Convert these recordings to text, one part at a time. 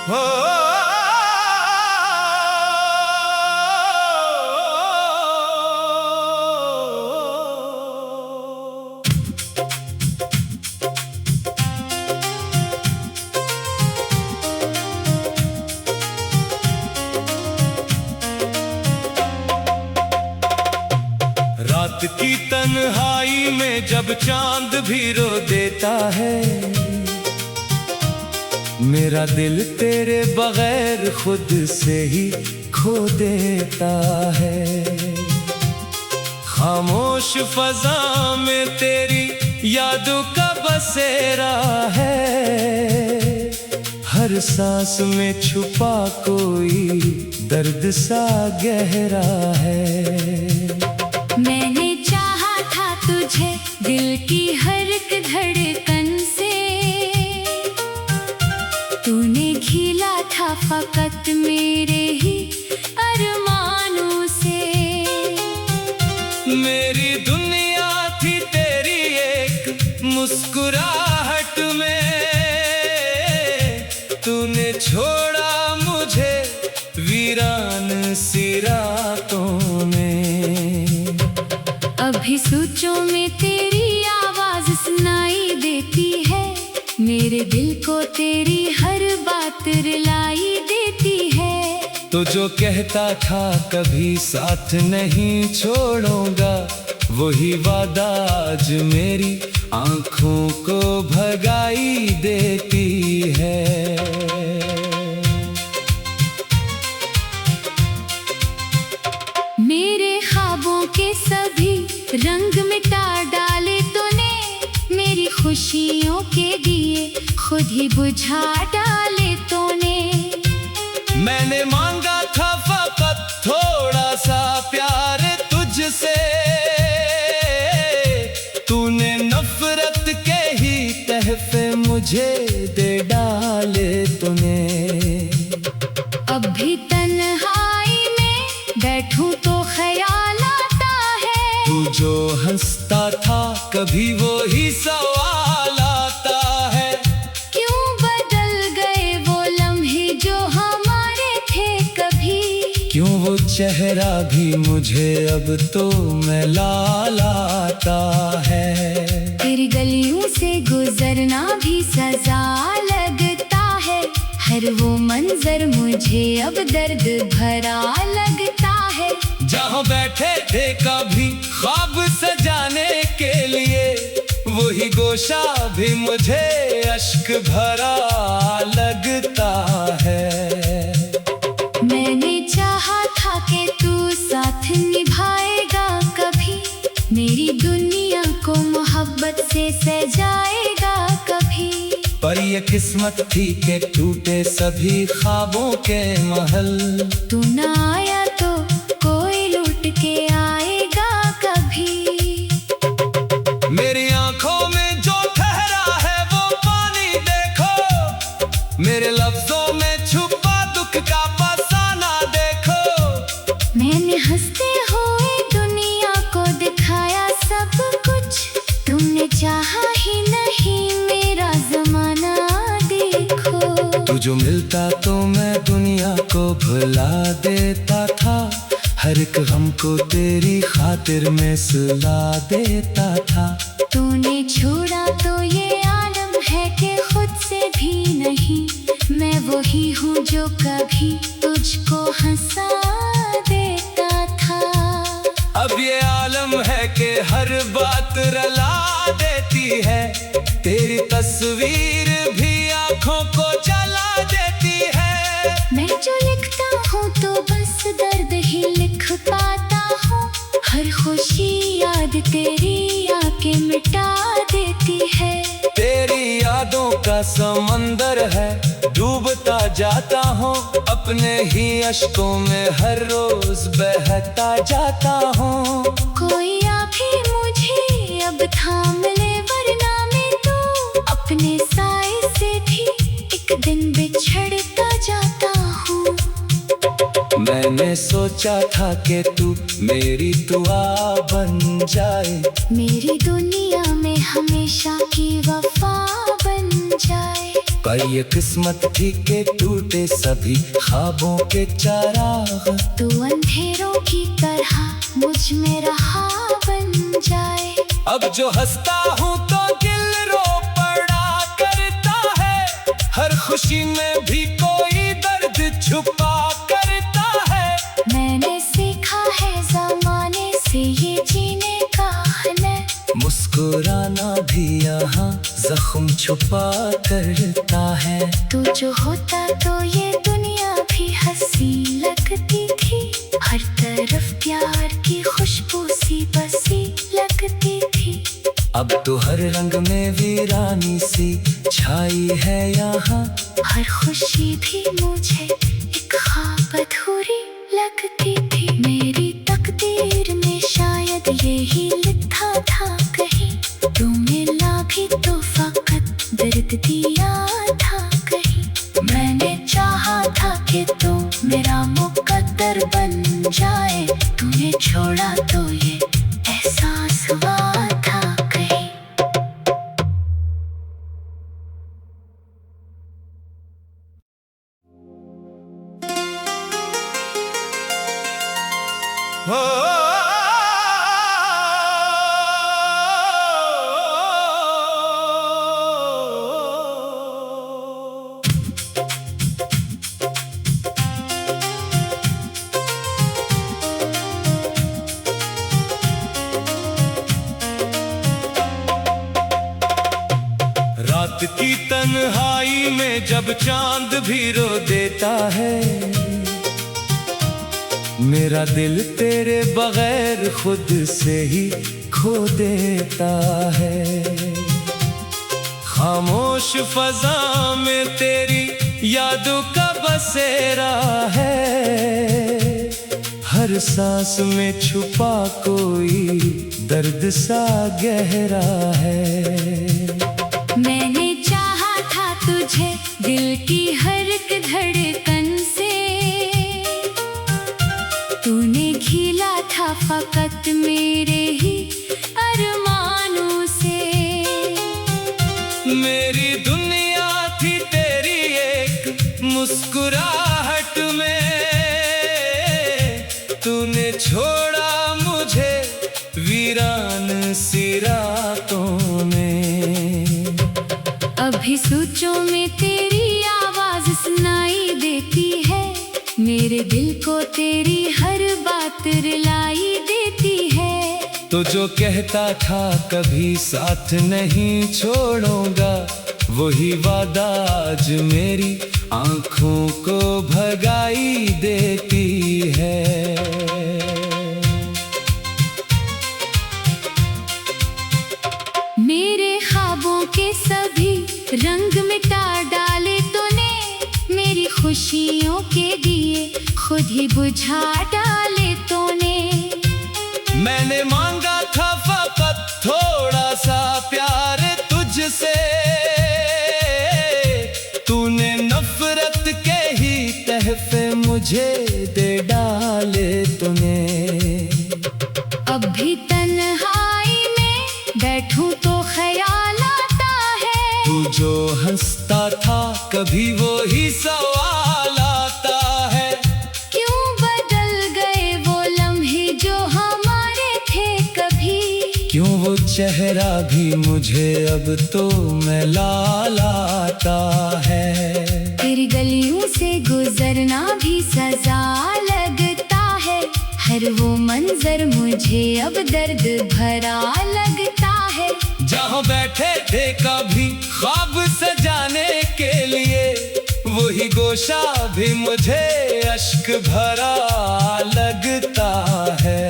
रात की तन्हाई में जब चांद भी रो देता है, मेरा दिल तेरे बगैर खुद से ही खो देता है। खामोश फजा में तेरी यादों का बसेरा है, हर सांस में छुपा कोई दर्द सा गहरा है। मैंने चाहा था तुझे दिल की हर एक धड़कन से, तूने खिला था फकत मेरे ही अरमानों से। मेरी दुनिया थी तेरी एक मुस्कुराहट में, तूने छोड़ा मुझे वीरान सी रातों में। अभी सोचों में तेरी आवाज सुनाई देती है, मेरे दिल को तेरी हर बात रुलाई देती है। तो जो कहता था कभी साथ नहीं छोड़ूंगा, वही वादा आज मेरी आंखों को भगाई देती है। मेरे ख्वाबों के सभी रंग मिटा डाले तूने, मेरी खुशियों के दिए खुद ही बुझा डाले तूने। मैंने मांगा था फकत थोड़ा सा प्यार तुझसे, तूने नफरत के ही तहफे मुझे दे डाले तूने। अब भी तन्हाई में बैठूं तो ख्याल आता है, तू जो हंसता था कभी वो ही सवाल आता है। क्यों बदल गए वो लम्हे जो हमारे थे कभी, क्यों वो चेहरा भी मुझे अब तो मैलाल आता है। तेरी गलियों से गुजरना भी सजा लगता है, हर वो मंजर मुझे अब दर्द भरा लगता है। जहाँ बैठे थे कभी ख्वाब सजाने के लिए, वही गोशा भी मुझे अश्क भरा लगता है। मैंने चाहा था कि तू साथ निभाएगा कभी, मेरी दुनिया को मोहब्बत से सजाएगा कभी। पर ये किस्मत थी कि टूटे सभी ख्वाबों के महल, तू ना आया तो कोई लूट के आएगा कभी। मेरी आंखों में जो ठहरा है वो पानी देखो, मेरे लफ्जों में छुपा दुख का फसाना देखो। मैंने हंसते हुए दुनिया को दिखाया सब कुछ, तुमने चाहा ही नहीं मेरा जमाना देखो। तू जो मिलता तो मैं दुनिया को भुला देता था, हर एक गम को तेरी खातिर में सुला देता था। तूने छोड़ा तो ये आलम है कि खुद से भी नहीं, मैं वही हूँ जो कभी तुझको हंसा देता था। अब ये आलम है कि हर बात रला देती है, तेरी तस्वीर भी आंखों को जला देती है। मैं जो लिखता हूँ तो बस दर्द ही लिख पाता हूँ, हर खुशी याद तेरी आके मिटा देती है। तेरी यादों का समंदर है, डूबता जाता हूँ अपने ही अश्कों में, हर रोज बहता जाता हूँ। कोई भी मुझे अब थाम ले, वरना मैं तो अपने साए से भी एक दिन बिछड़ता जाता हूँ। मैंने सोचा था कि तू मेरी दुआ बन जाए, मेरी दुनिया में हमेशा की वफा बन जाए। पर ये किस्मत थी के टूटे सभी ख्वाबों के चराग। तू अंधेरों की तरह मुझ में रहा बन जाए। अब जो हंसता हूँ तो दिल रो पड़ा करता है, हर खुशी में भी कोई दर्द छुपा करता है। मैंने सीखा है ज़माने से ये जीने का हुनर, मुस्कुराना भी यहाँ जख्म छुपा करता है। तू जो होता तो ये दुनिया भी हंसी लगती थी, हर तरफ प्यार की खुशबू सी बसी लगती थी। अब तो हर रंग में वीरानी सी छाई है यहाँ, हर खुशी भी मुझे एक ख्वाब अधूरी लगती थी। मेरी तकदीर में शायद यही लिखा था कहीं, तू मिला भी तो फकत दर्द दिया था कहीं। मैंने चाहा था कि तू मेरा मुकद्दर बन जाए, तूने छोड़ा तो ये एहसास हुआ था कहीं। रात की तन्हाई में जब चांद भी रो देता है, मेरा दिल तेरे बगैर खुद से ही खो देता है। खामोश फजा में तेरी यादों का बसेरा है, हर सांस में छुपा कोई दर्द सा गहरा है। मैंने चाहा था तुझे दिल की हर एक धड़कन से, तूने खिला था फकत मेरे ही अरमानों से। मेरी दुनिया थी तेरी एक मुस्कुराहट में, तूने छोड़ा मुझे वीरान सी रातों में। अभी सोचों में तेरी आवाज सुनाई देती है, मेरे दिल को तेरी हर बात रुलाई देती है। तो जो कहता था कभी साथ नहीं छोड़ूंगा, वही वादा आज मेरी आंखों को भगाई देती है। मेरे ख्वाबों के सभी रंग मिटा डाले तूने, मेरी खुशियों के दिए खुद ही बुझा डाले तूने। मैंने मांगा था फकत थोड़ा सा प्यार तुझसे, तूने नफरत के ही तहफे मुझे दे डाले तूने। अब भी तन्हाई में बैठूं तो ख्याल आता है, तू जो हंसता था कभी वो ही सवाल आता है। क्यों बदल गए वो लम्हे जो हमारे थे कभी, क्यों वो चेहरा भी मुझे अब तो मैलाल आता है। तेरी गलियों से गुजरना भी सजा लगता है, हर वो मंजर मुझे अब दर्द भरा लगता है। जहाँ बैठे थे कभी ख्वाब सजाने के लिए, वही गोशा भी मुझे अश्क भरा लगता है।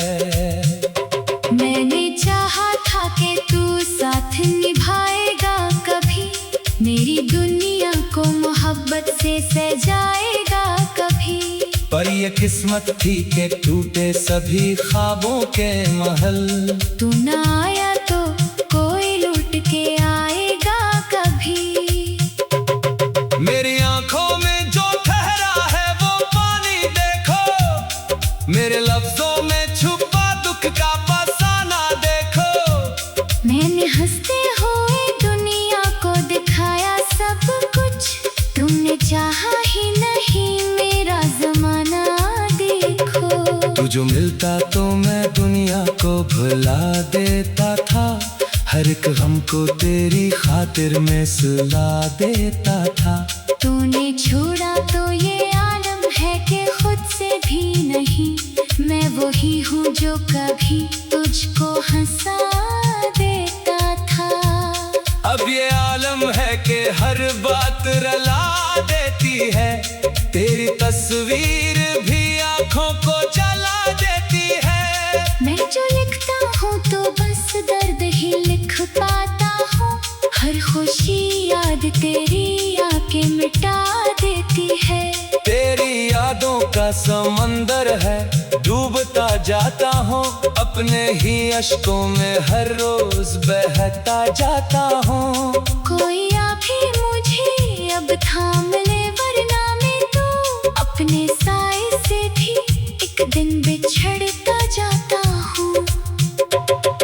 मैंने चाहा था कि तू साथ निभाएगा कभी, मेरी दुनिया को मोहब्बत से सजाएगा कभी। पर ये किस्मत थी के टूटे सभी ख्वाबों के महल, तू ना आया तो कोई लूट के आएगा कभी। मेरी आंखों में जो ठहरा है वो पानी देखो, मेरे लफ्जों में छुपा दुख का फसाना देखो। मैंने हंसते हुए दुनिया को दिखाया सब कुछ, तू जो मिलता तो मैं दुनिया को भुला देता था, हर एक गम को तेरी खातिर में सुला देता था। तूने छोड़ा तो ये आलम है कि खुद से भी नहीं, मैं वही हूँ जो कभी तुझको हंसा देता था। अब ये आलम है कि हर बात रला देती है, तेरी तस्वीर भी आँखों को जला देती है। मैं जो लिखता हूँ तो बस दर्द ही लिख पाता हूँ, हर खुशी याद तेरी आके मिटा देती है। तेरी यादों का समंदर है, डूबता जाता हूँ अपने ही अश्कों में, हर रोज बहता जाता हूँ। कोई अभी मुझे अब थाम ले, वरना मैं तो अपने साए से भी एक दिन बिछड़ता जाता हूँ।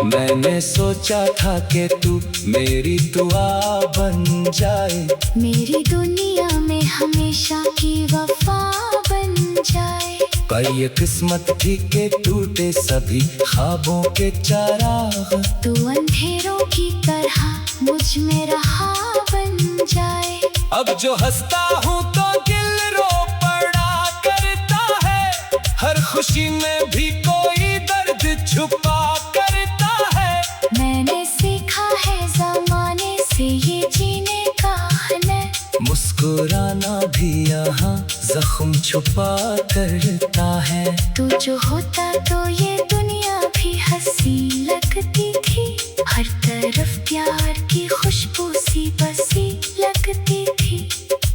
मैंने सोचा था कि तू मेरी दुआ बन जाए, मेरी दुनिया में हमेशा की वफा बन जाए। पर ये किस्मत थी कि टूटे सभी ख्वाबों के चराग, तू अंधेरों की तरह मुझ में रहा बन जाए। अब जो हंसता हूँ तो दिल रो पड़ा करता है, हर खुशी में भी कोई दर्द छुपा करता है। मैंने सीखा है ज़माने से ये जीने का हुनर, मुस्कुराना भी यहाँ जख्म छुपा करता है। तू जो होता तो ये दुनिया भी हंसी लगती थी, हर तरफ प्यार की खुशबू सी बसी लगती थी।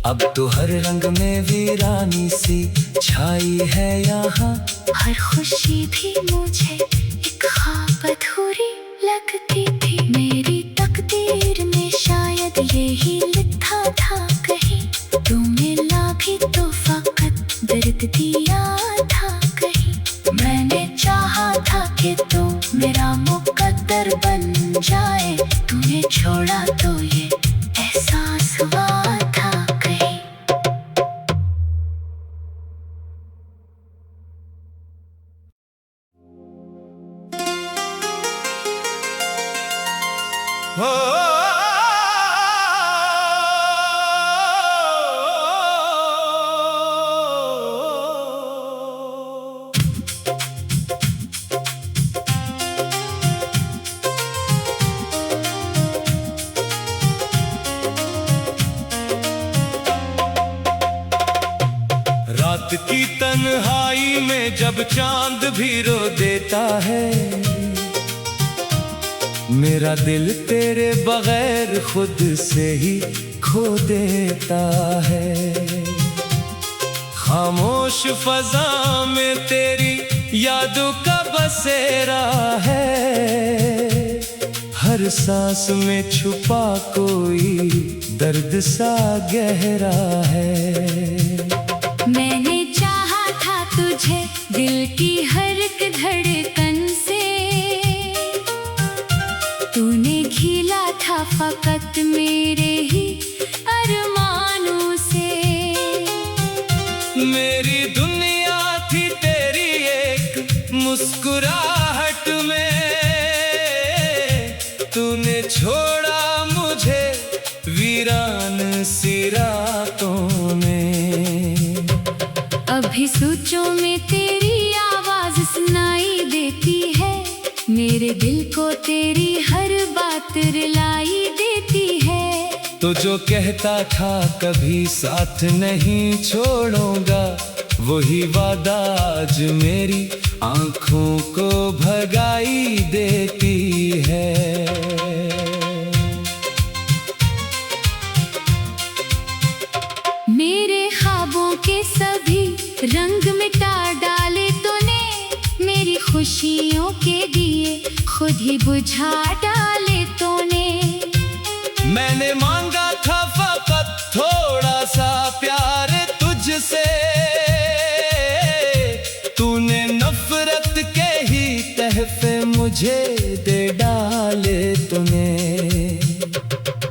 अब तो हर रंग में वीरानी सी छाई है यहाँ, हर खुशी भी मुझे एक ख्वाब अधूरी लगती थी। मेरी तकदीर में शायद यही लिखा था कहीं, तू मिला भी तो फकत दर्द दिया था कहीं। मैंने चाहा था कि तू मेरा मुकद्दर बन जाए, तूने छोड़ा तो ये एहसास हुआ था कहीं। रात की तन्हाई में जब चांद भी रो देता है, मेरा दिल तेरे बगैर खुद से ही खो देता है। खामोश फजा में तेरी यादों का बसेरा है, हर सांस में छुपा कोई दर्द सा गहरा है। मैंने चाहा था तुझे दिल की हर एक धड़कन से, तूने खिला था फकत मेरे ही अरमानों से। मेरी दुनिया थी तेरी एक मुस्कुराहट में, तूने छोड़ा मुझे वीरान सी रातों में। अभी सोचों में तेरी आवाज सुनाई देती है, मेरे दिल को तेरी हर बात रुलाई देती है। तो जो कहता था कभी साथ नहीं छोड़ूंगा, वही वादा आज मेरी आंखों को भगाई देती है। मेरे ख्वाबों के सभी रंग मिटा डाले तूने, मेरी खुशियों के दिए खुद ही बुझा डाले तूने। मैंने मांगा था फकत थोड़ा सा प्यार तुझसे, तूने नफरत के ही तहफे मुझे दे डाले तूने।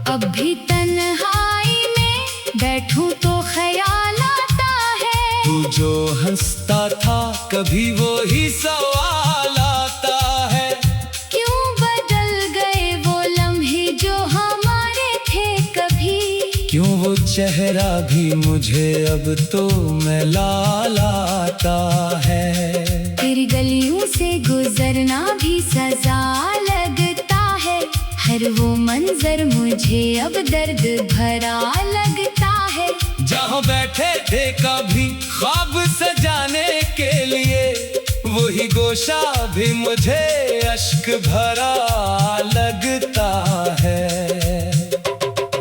अब भी तन्हाई में बैठूं तो ख्याल आता है, तू जो हंसता था कभी वो ही चेहरा भी मुझे अब तो मैला लाता है। तेरी गलियों से गुजरना भी सजा लगता है। हर वो मंजर मुझे अब दर्द भरा लगता है। जहाँ बैठे थे कभी ख्वाब सजाने के लिए, वही गोशा भी मुझे अश्क भरा लगता है।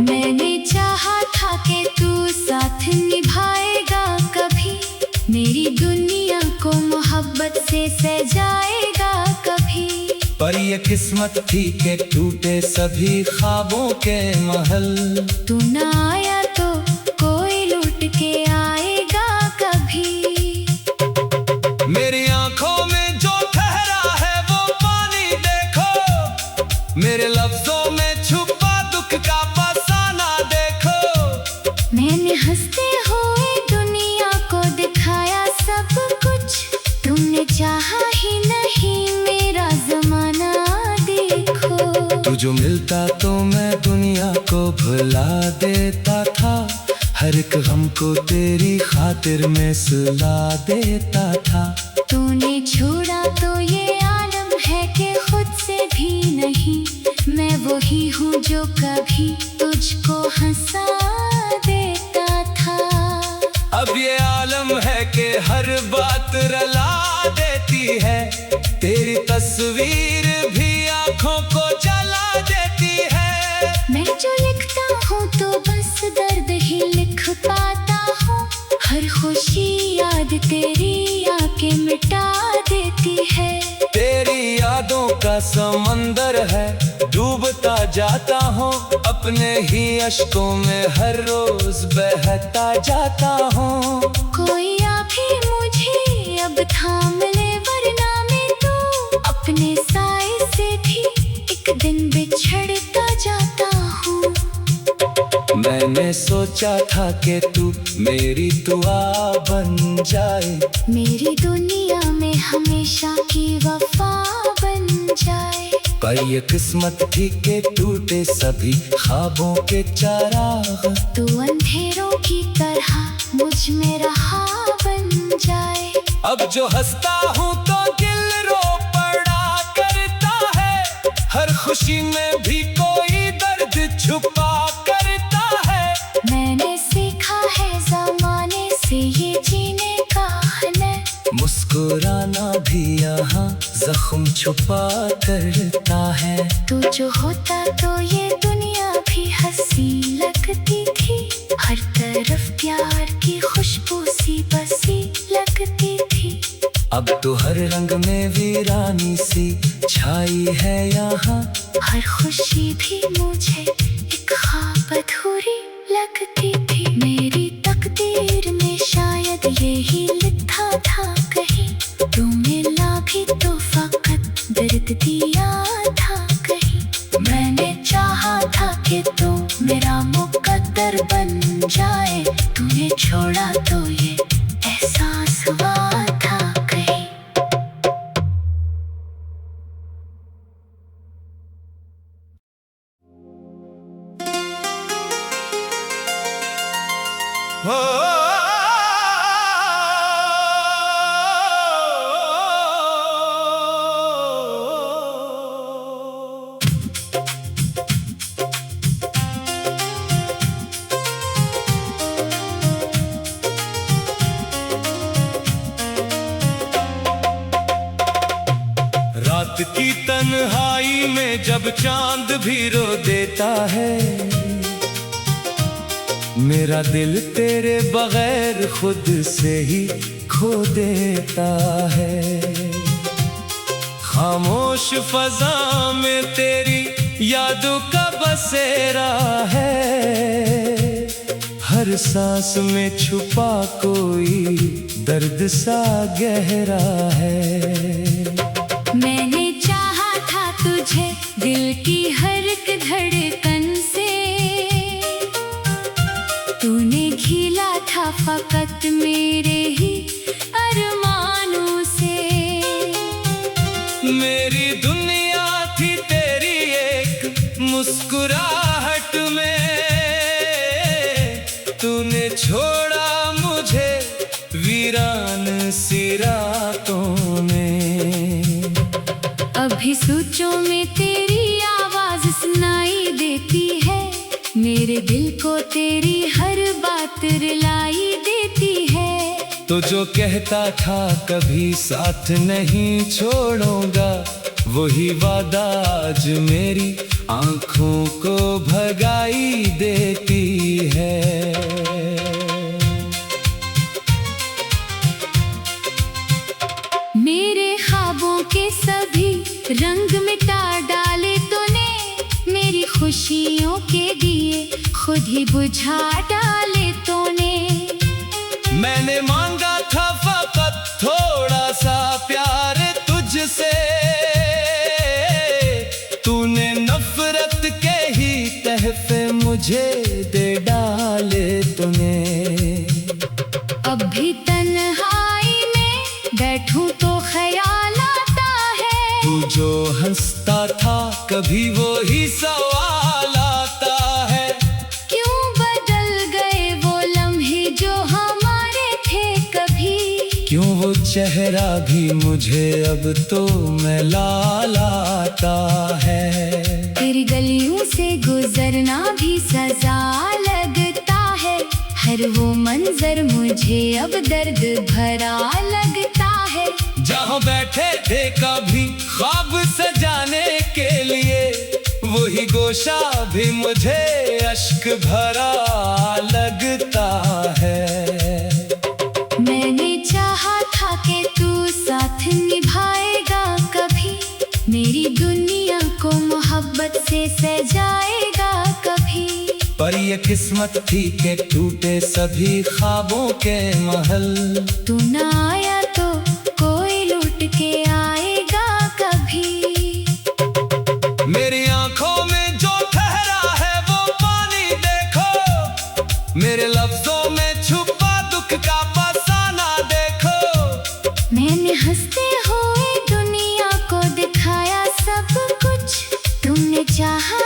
मैंने चाहा था कि तू साथ निभाएगा कभी, मेरी दुनिया को मोहब्बत से सजाएगा कभी। पर ये किस्मत थी कि टूटे सभी ख्वाबों के महल। तू ना आया तो कोई लूट के आएगा कभी। मेरी आंखों में जो ठहरा है वो पानी देखो, मेरे लफ्जों में छुपा दुख का फसाना देखो। मैंने हंसते हुए दुनिया को दिखाया सब कुछ, तुमने चाहा ही नहीं मेरा जमाना देखो। तू जो मिलता तो मैं दुनिया को भुला देता था, हर एक गम को तेरी खातिर में सुला देता था। तूने छोड़ा तो ये आलम है कि खुद से भी नहीं, मैं वही हूँ जो कभी तुझको हंसा देता था। अब ये आलम है कि हर बात रला देती है, तेरी तस्वीर भी आंखों को जला देती है। मैं जो लिखता हूँ तो बस दर्द ही लिख पाता हूँ, हर खुशी याद तेरी आके मिटा देती है। तेरी यादों का समंदर है, डूबता जाता हूँ अपने ही अश्कों में, हर रोज बहता जाता हूँ। कोई भी मुझे अब थाम ले, वरना मैं तो अपने साए से भी एक दिन बिछड़ता जाता हूँ। मैंने सोचा था कि तू मेरी दुआ बन जाए, मेरी दुनिया में हमेशा की वफा बन जाए। पर ये किस्मत थी कि टूटे सभी ख्वाबों के चराग, तू अंधेरों की तरह मुझ में रहा बन जाए। अब जो हंसता हूँ तो दिल रो पड़ा करता है, हर खुशी में भी कोई दर्द छुपा करता है। मैंने सीखा है जमाने से ये जीने का हुनर, मुस्कुराना भी यहाँ जख्म छुपा करता है। तू जो होता तो ये दुनिया भी हंसी लगती थी, हर तरफ प्यार की खुशबू सी बसी लगती थी। अब तो हर रंग में वीरानी सी छाई है यहाँ, हर खुशी भी मुझे एक ख्वाब अधूरी लगती थी। मेरी तकदीर में शायद यही लिखा था कहीं, तू मिला भी तो फकत दर्द दिया था कहीं। मैंने चाहा था कि तू मेरा मुकद्दर बन जाए, तूने छोड़ा तो ये एहसास हुआ था कहीं। रात की तन्हाई में जब चांद भी रो देता है, मेरा दिल तेरे बगैर खुद से ही खो देता है। खामोश फजा में तेरी यादों का बसेरा है, हर सांस में छुपा कोई दर्द सा गहरा है। मैंने चाहा था तुझे दिल की हर एक धड़कन से, तूने खिला था फकत मेरे ही अरमानों से। मेरी दुनिया थी तेरी एक मुस्कुराहट में, कभी सोचों में तेरी आवाज सुनाई देती है, मेरे दिल को तेरी हर बात रुलाई देती है। तो जो कहता था कभी साथ नहीं छोड़ूंगा, वही वादा आज मेरी आंखों को भगाई देती है। मेरे ख्वाबों के सभी रंग मिटा डाले तूने, मेरी खुशियों के दिए खुद ही बुझा डाले तूने। मैंने मांगा था फकत थोड़ा सा प्यार तुझसे, तूने नफरत के ही तहफे मुझे दे डाले तूने। अब भी तन्हाई में बैठूं तो ख्याल आता है, तू जो हंसता था कभी वो ही सवाल आता है। क्यों बदल गए वो लम्हे जो हमारे थे कभी, क्यों वो चेहरा भी मुझे अब तो मैलाल आता है। तेरी गलियों से गुजरना भी सजा लगता है, हर वो मंजर मुझे अब दर्द भरा लगता है। जहाँ बैठे थे कभी ख्वाब सजाने के लिए, वही गोशा भी मुझे अश्क भरा लगता है। मैंने चाहा था कि तू साथ निभाएगा कभी, मेरी दुनिया को मोहब्बत से सजाएगा कभी। पर ये किस्मत थी कि टूटे सभी ख्वाबों के महल, तू ना आया तो कोई लूट के आएगा कभी। मेरी आंखों में जो ठहरा है वो पानी देखो, मेरे लफ्जों में छुपा दुख का फसाना देखो। मैंने हंसते हुए दुनिया को दिखाया सब कुछ, तुमने चाहा